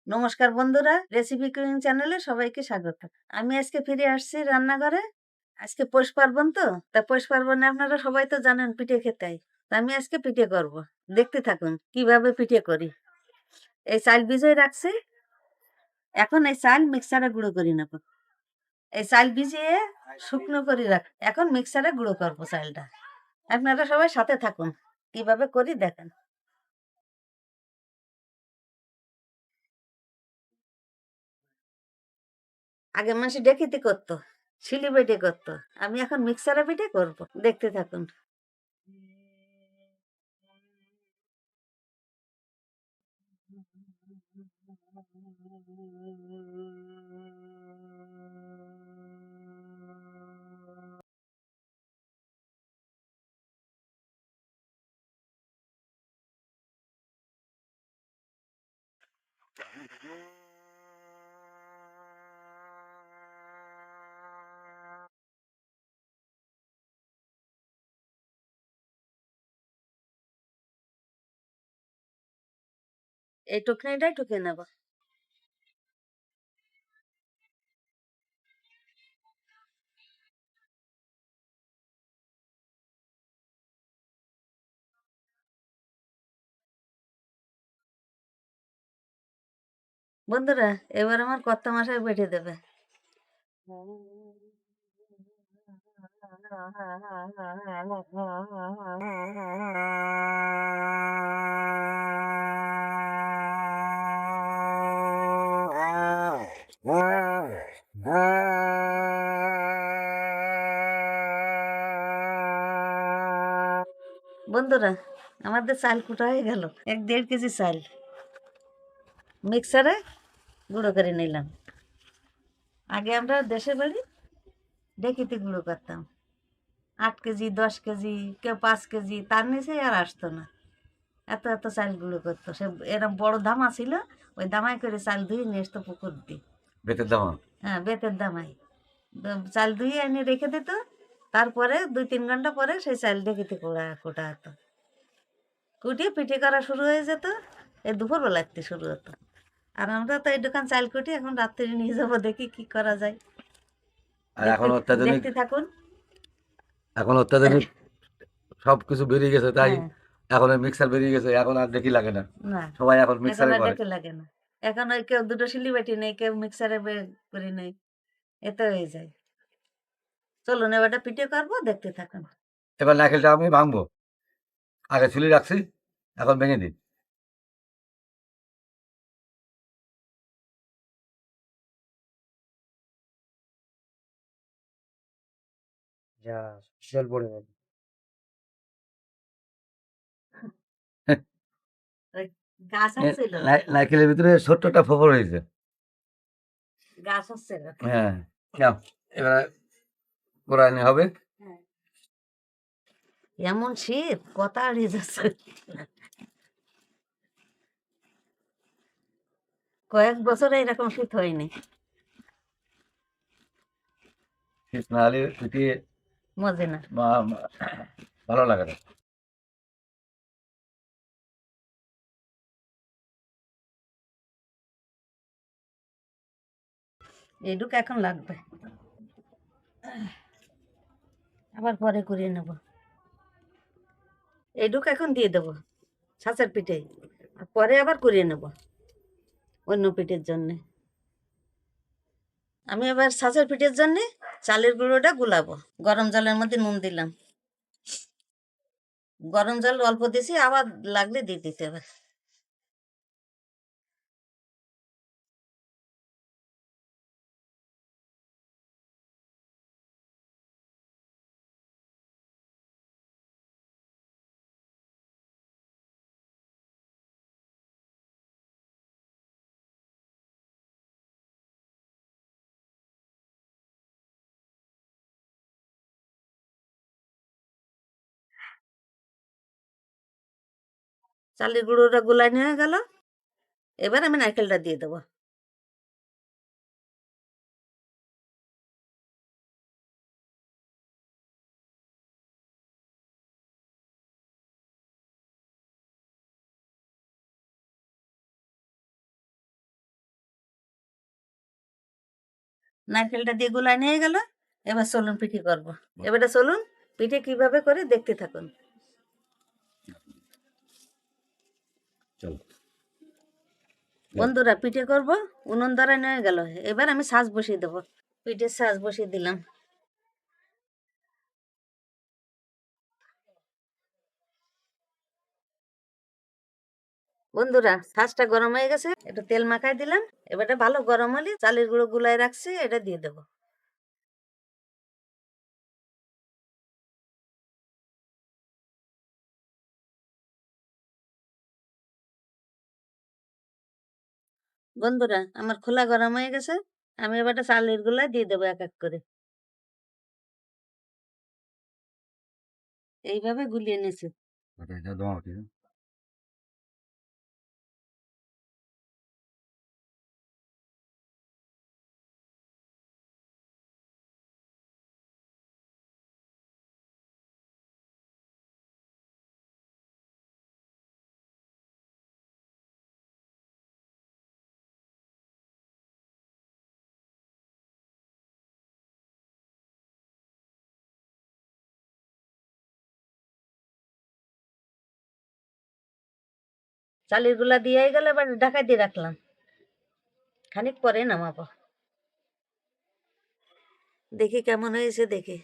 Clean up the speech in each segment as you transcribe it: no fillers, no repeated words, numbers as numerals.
নমস্কার বন্ধুরা, recipe cooing চ্যানেলে সবাইকে স্বাগত। আমি আজকে ফিরে আসছি রান্নাঘরে। আজকে পৌষ পার্বণ তো, তা পৌষ পার্বণে আপনারা সবাই তো জানেন পিঠে খেতে হয়। তা আমি আজকে পিঠে করব। দেখতে থাকুন কিভাবে পিঠে করি। এই চাল ভিজিয়ে রাখছি। এখন এই চাল মিক্সারে গুঁড়ো করে নেব। এই চাল ভিজিয়ে শুকনো করে রাখ, এখন মিক্সারে গুঁড়ো করবো চালটা। আপনারা সবাই সাথে থাকুন, কিভাবে করি দেখেন। আগে মানুষ ডেকিতে করতো, শিলি বেটে করতো। আমি এখন মিক্সারে পিঠে করব, দেখতে থাকুন। এই টুকনিটাই টুকে নেব। বন্ধুরা, এবার আমার কর্তা মশাই বেটে দেবে। বন্ধুরা, আমাদের চাল কুটা হয়ে গেল। 1-1.5 কেজি চাল মিক্সারে গুঁড়ো করে নিলাম। আগে আমরা দেশের বাড়ি ডেকিতে গুঁড়ো করতাম। 8 কেজি, 10 কেজি, কেউ 5 কেজি, তার নিচে আর আসতো না। এত এত চাল গুঁড়ো করতো। সে এরকম বড় দামা ছিল, ওই দামায় করে চাল ধুয়ে নিয়ে আসতো পুকুর দিয়ে। বেতের দামা। হ্যাঁ, বেতের দামাই। চাল ধুয়ে এনে রেখে দিত। তারপরে 2-3 ঘন্টা পরে সেই চাল ডেকিতে কোটা হতো। কুটিয়ে পিঠে করা শুরু হয়ে যেত। এই দুপুরবেলাতে শুরু হতো। আর আমরা তো এই দোকান চাল কুটি এখন রাত্রে নিয়ে যাবো, দেখি কি করা যায়। আর দেখতে দেখতে থাকুন। এখন অত্যাধুনিক সবকিছু বেরিয়ে গেছে, তাই হ্যাঁ। এখন মিক্সার বেরিয়ে গেছে, এখন আর দেখি লাগে না। না, সবাই এখন এখন মিক্সারে আর করে। ডেকে লাগে না। এখন ওই কেউ দুটো শিলি বাটি নেই, কেউ মিক্সারে করি নেই, এতে হয়ে যায়। চলুন এবারটা পিঠে করবো, দেখতে থাকুন। এবার নারকেলটা আমি ভাঙবো। আগে ছুলি রাখছি, এখন ভেঙে দিই। যা জল পড়ে গেল। ওই গাছ হচ্ছিল, নারকেলের ভিতরে ছোট্টটা ফোফর হয়েছে। গাছ হচ্ছিল। হ্যাঁ, নাও, এবার গোড়ানি হবে। হ্যাঁ। এমন শীত, কথা হারিয়ে যাচ্ছে। কয়েক বছরে এরকম শীত হয়নি। শীত না হলে পিঠে মজে না। ভালো লাগে না। এইটুকু এখন লাগবে, আবার পরে করিয়ে নেব। এইটুকু এখন দিয়ে দেবো ছাঁচের পিঠে, আর পরে আবার করিয়ে নেব অন্য পিঠের জন্যে। আমি এবার ছাঁচের পিঠের জন্যে চালের গুঁড়োটা গুলাবো। গরম জলের মধ্যে নুন দিলাম। গরম জল অল্প দিছি, আবার লাগলে দিয়ে দিতে হবে। চালের গুঁড়োটা গুলাই নিয়ে গেল। এবার আমি নারকেলটা দিয়ে দেবো। নারকেলটা দিয়ে গুলায় নিয়ে গেল। এবার চলুন পিঠে করব। এবারে চলুন পিঠে কিভাবে করে দেখতে থাকুন। চলো বন্ধুরা পিঠে করব, উনুন ধরায় নিয়ে গেল। এবার আমি ছাঁচ বসিয়ে দেবো। পিঠের ছাঁচ বসিয়ে দিলাম। বন্ধুরা ছাঁচটা গরম হয়ে গেছে, একটু তেল মাখাই দিলাম। এবারে ভালো গরম হলে চালের গুঁড়ো গুলায় রাখছি, এটা দিয়ে দেবো। বন্ধুরা আমার খোলা গরম হয়ে গেছে, আমি এবারে চালের গুলা দিয়ে দেবো এক এক করে। এইভাবে গুলিয়ে নিয়েছি। এটা দেওয়া উচিত। চালের গুলা দিয়ে গেল, এবার ঢাকা দিয়ে রাখলাম। খানিক পরে নামাবো। দেখি কেমন হয়েছে দেখি।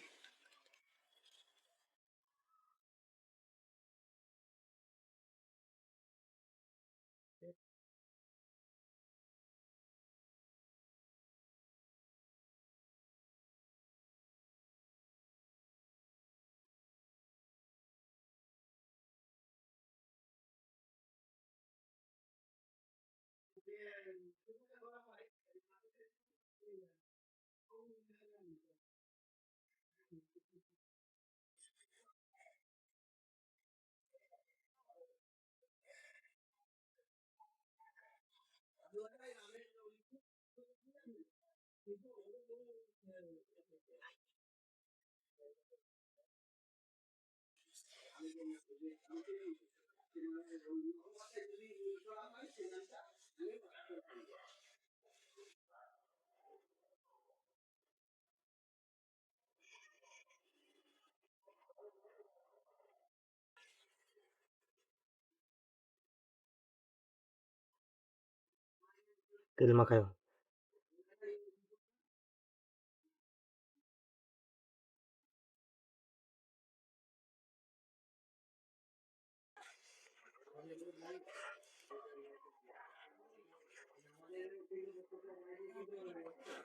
তেল মাখায়।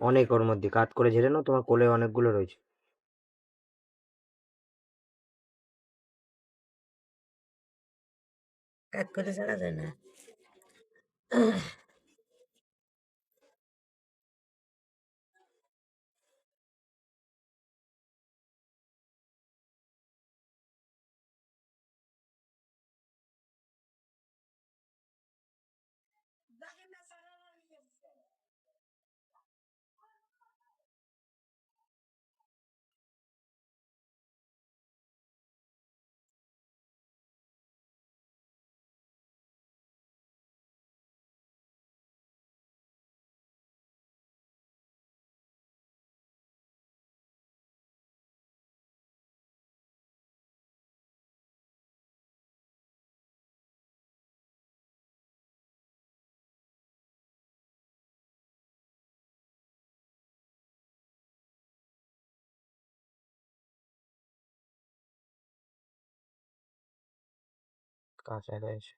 অনেক ওর মধ্যে কাত করে ঝেড়ে নাও, তোমার কোলে অনেকগুলো রয়েছে। কাট করে ছাড়া যায় না। কাঁচা রয়েছে।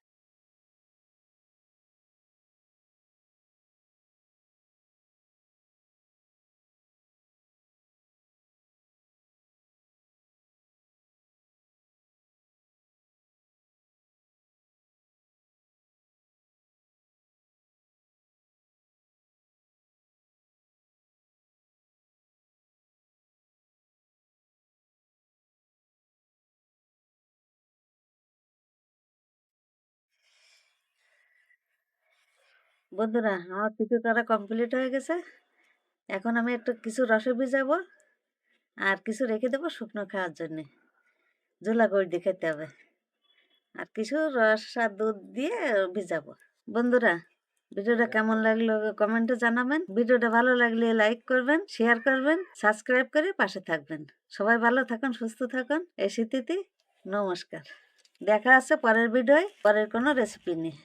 বন্ধুরা আমার পিঠে করা কমপ্লিট হয়ে গেছে। এখন আমি একটু কিছু রসে ভিজাবো, আর কিছু রেখে দেবো শুকনো খাওয়ার জন্যে। ঝোলা করে দিয়ে খেতে হবে। আর কিছু রস আর দুধ দিয়ে ভিজাবো। বন্ধুরা ভিডিওটা কেমন লাগলো কমেন্টে জানাবেন। ভিডিওটা ভালো লাগলে লাইক করবেন, শেয়ার করবেন, সাবস্ক্রাইব করে পাশে থাকবেন। সবাই ভালো থাকুন, সুস্থ থাকুন। এই স্মৃতিতে নমস্কার। দেখা আছে পরের ভিডিওয় পরের কোনো রেসিপি নিয়ে।